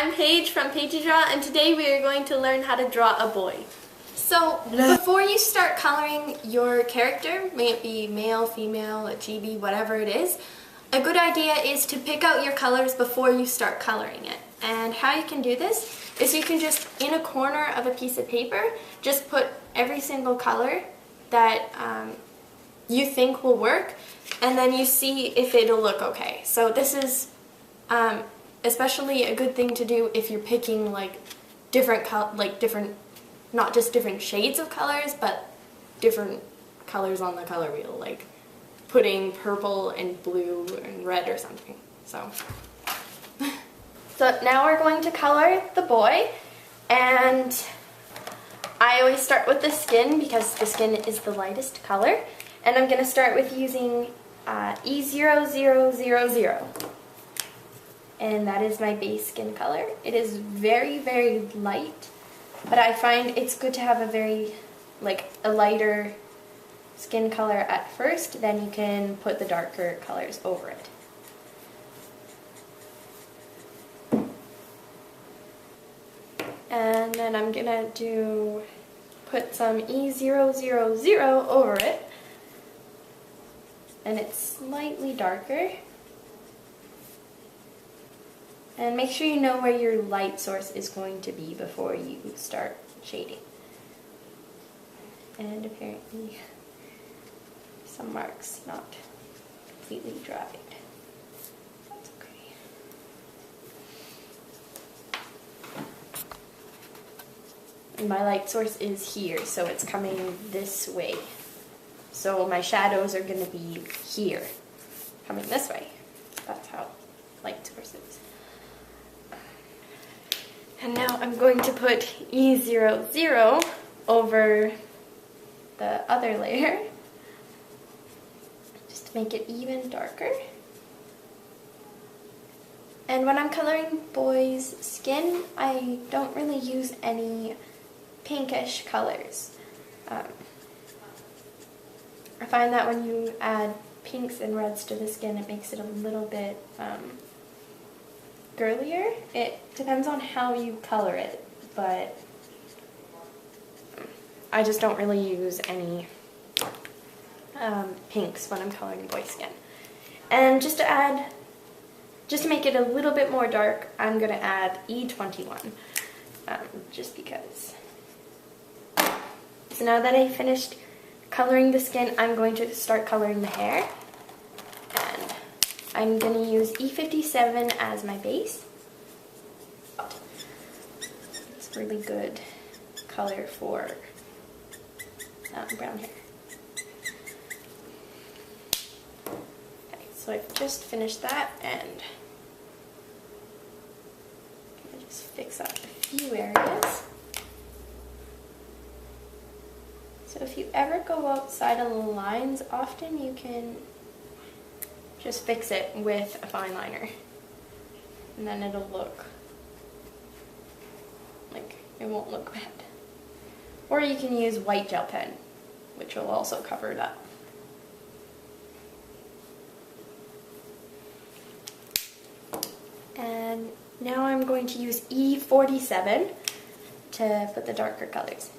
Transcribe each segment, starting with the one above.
I'm Paige from PaigeeDraw, and today we are going to learn how to draw a boy. So, before you start coloring your character, may it be male, female, a chibi, whatever it is, a good idea is to pick out your colors before you start coloring it. And how you can do this is you can just, in a corner of a piece of paper, just put every single color that you think will work, and then you see if it'll look okay. So this is especially a good thing to do if you're picking different, not just different shades of colors, but different colors on the color wheel, like putting purple and blue and red or something. So now we're going to color the boy, and I always start with the skin because the skin is the lightest color, and I'm going to start with using E0000. And that is my base skin color. It is very, very light, but I find it's good to have a lighter skin color at first, then you can put the darker colors over it. And then I'm gonna put some E000 over it, and it's slightly darker. And make sure you know where your light source is going to be before you start shading. And apparently some marks not completely dried. That's okay. And my light source is here, so it's coming this way. So my shadows are going to be here, coming this way. That's how light source is. And now I'm going to put E00 over the other layer, just to make it even darker. And when I'm coloring boys' skin, I don't really use any pinkish colors. I find that when you add pinks and reds to the skin, it makes it a little bit girlier. It depends on how you color it, but I just don't really use any pinks when I'm coloring boy skin. And just to make it a little bit more dark, I'm going to add E21, just because. So now that I finished coloring the skin, I'm going to start coloring the hair. And I'm going to use E57 as my base. It's a really good color for brown hair. Okay, so I've just finished that, and I'm going to just fix up a few areas. So if you ever go outside of the lines, often you can just fix it with a fine liner, and then it'll look like it won't look bad. Or you can use white gel pen, which will also cover it up. And now I'm going to use E47 to put the darker colors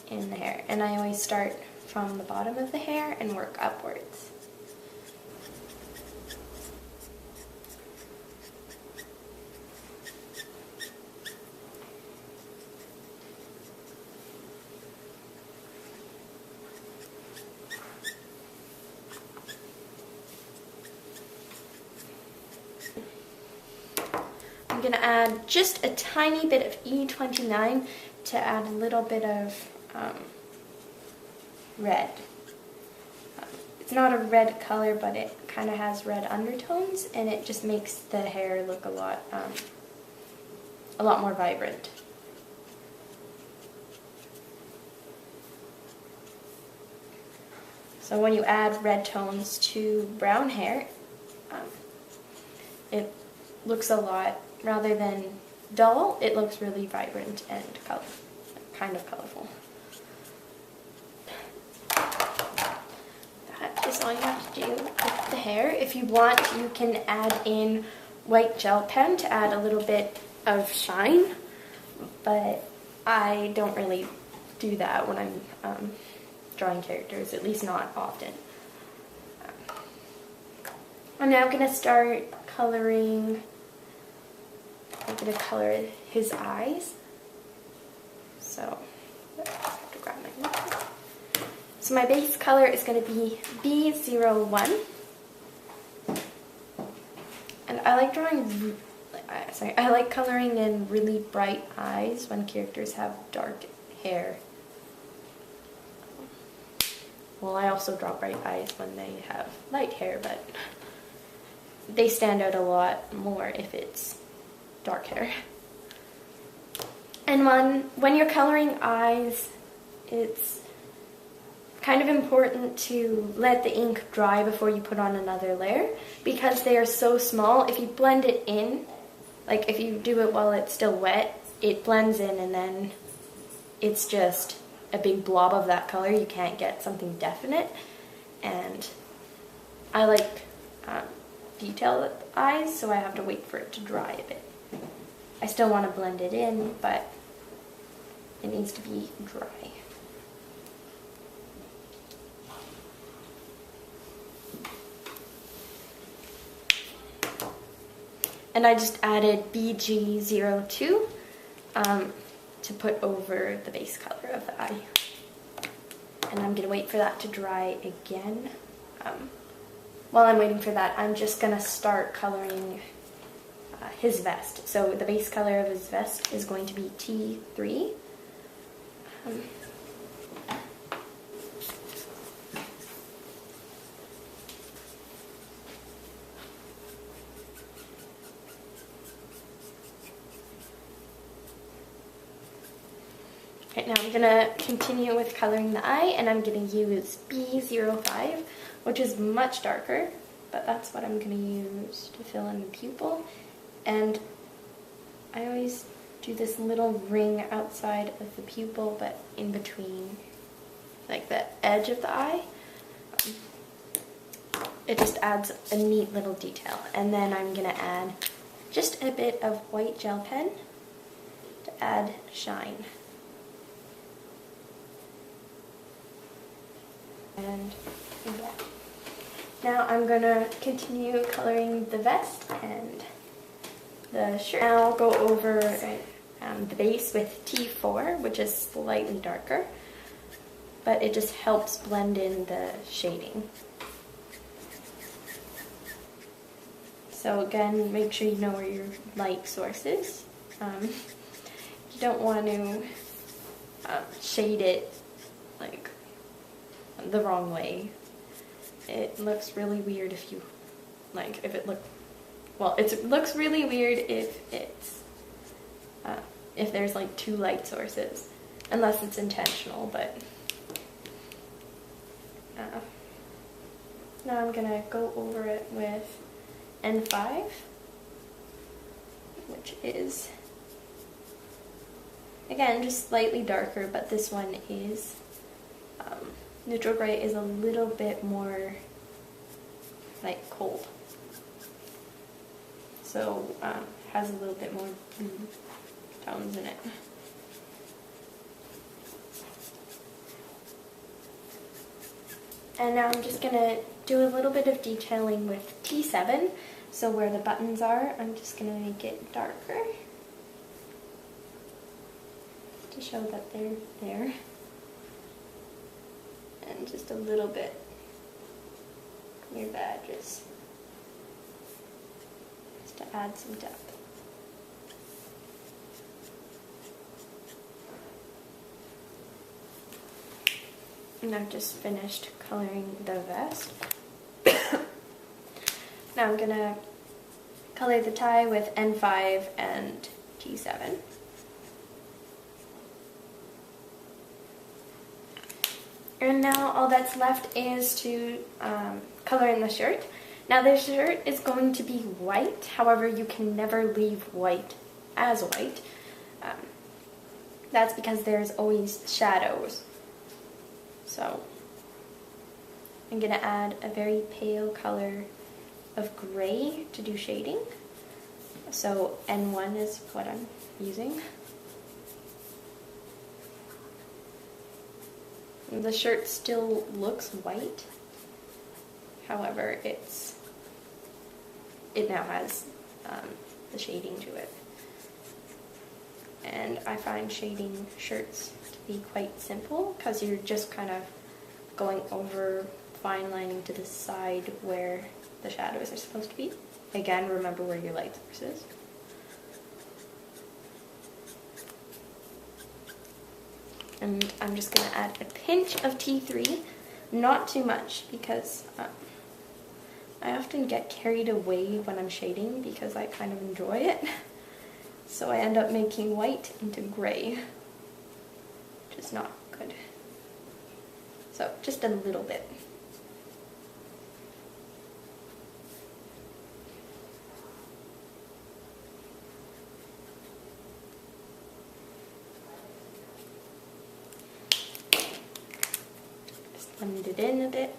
in the hair. And I always start from the bottom of the hair and work upwards. I'm going to add just a tiny bit of E29 to add a little bit of red. It's not a red color, but it kind of has red undertones, and it just makes the hair look a lot more vibrant. So when you add red tones to brown hair, it looks a lot, rather than dull, it looks really vibrant and kind of colorful. That is all you have to do with the hair. If you want, you can add in white gel pen to add a little bit of shine, but I don't really do that when I'm drawing characters, at least not often. I'm now going to start coloring. I'm going to color his eyes. So, I have to grab my marker. So my base color is going to be B01. And I like drawing, I like coloring in really bright eyes when characters have dark hair. Well, I also draw bright eyes when they have light hair, but they stand out a lot more if it's dark hair. And when you're coloring eyes, it's kind of important to let the ink dry before you put on another layer, because they are so small. If you blend it in, like if you do it while it's still wet, it blends in and then it's just a big blob of that color. You can't get something definite. And I like detailed eyes, so I have to wait for it to dry a bit. I still want to blend it in, but it needs to be dry. And I just added BG02 to put over the base color of the eye. And I'm going to wait for that to dry again. While I'm waiting for that, I'm just going to start coloring his vest. So the base color of his vest is going to be T3. Okay, now I'm going to continue with coloring the eye, and I'm going to use B05, which is much darker, but that's what I'm going to use to fill in the pupil. And I always do this little ring outside of the pupil, but in between, like the edge of the eye. It just adds a neat little detail. And then I'm going to add just a bit of white gel pen to add shine. And yeah. Now I'm going to continue coloring the vest and the shirt. Now I'll go over the base with T4, which is slightly darker, but it just helps blend in the shading. So again, make sure you know where your light source is. You don't want to shade it like the wrong way. It looks really weird if you, like, if it look, well, it looks really weird if it's, if there's like two light sources, unless it's intentional, but now I'm gonna go over it with N5, which is, again, just slightly darker, but this one is, neutral gray is a little bit more like cold, so has a little bit more blue tones in it. And now I'm just gonna do a little bit of detailing with T7. So where the buttons are, I'm just gonna make it darker to show that they're there. And just a little bit near the edges, just to add some depth. And I've just finished coloring the vest. Now I'm gonna color the tie with N5 and T7. And now all that's left is to color in the shirt. Now the shirt is going to be white, however you can never leave white as white. That's because there's always shadows. So I'm going to add a very pale color of gray to do shading. So N1 is what I'm using. The shirt still looks white, however it now has the shading to it. And I find shading shirts to be quite simple because you're just kind of going over fine lining to the side where the shadows are supposed to be. Again, remember where your light source is. And I'm just going to add a pinch of T3, not too much, because I often get carried away when I'm shading because I kind of enjoy it. So I end up making white into gray, which is not good. So just a little bit. Blend it in a bit.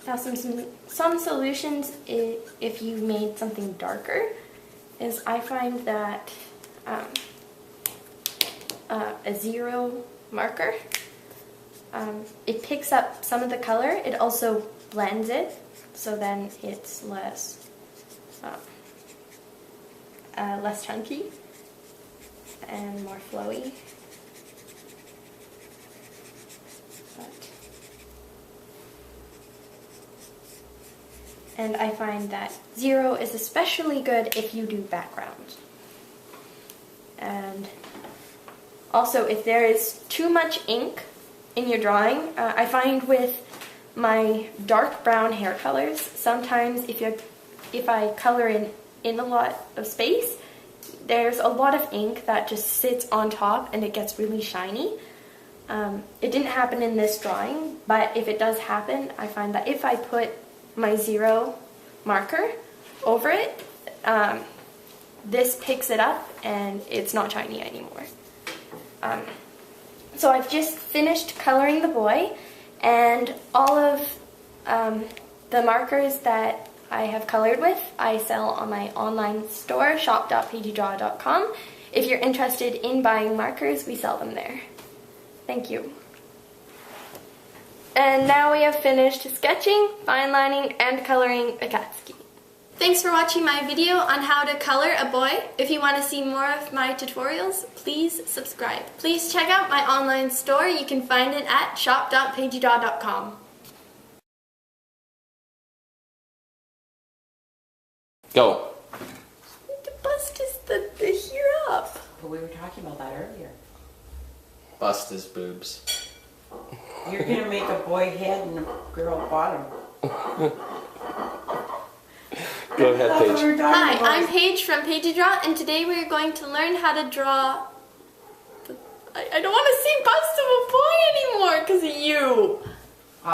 Now some solutions, if you made something darker, is I find that a 0 marker, it picks up some of the color, it also blends it, so then it's less chunky and more flowy. And I find that 0 is especially good if you do backgrounds. And also, if there is too much ink in your drawing, I find with my dark brown hair colors, sometimes if I color in a lot of space, there's a lot of ink that just sits on top and it gets really shiny. It didn't happen in this drawing, but if it does happen, I find that if I put my 0 marker over it, this picks it up and it's not shiny anymore. So I've just finished coloring the boy, and all of the markers that I have colored with I sell on my online store, shop.PaigeeDraw.com. If you're interested in buying markers, we sell them there. Thank you. And now we have finished sketching, fine lining, and coloring Akatsuki. Thanks for watching my video on how to color a boy. If you want to see more of my tutorials, please subscribe. Please check out my online store. You can find it at shop.PaigeeDraw.com. Go. To bust the hair up. But we were talking about that earlier. Bust his boobs. You're going to make a boy head and a girl bottom. Go ahead, Paige. Hi, I'm Paige from PaigeeDraw, and today we're going to learn how to draw... I don't want to see bust of a boy anymore because of you.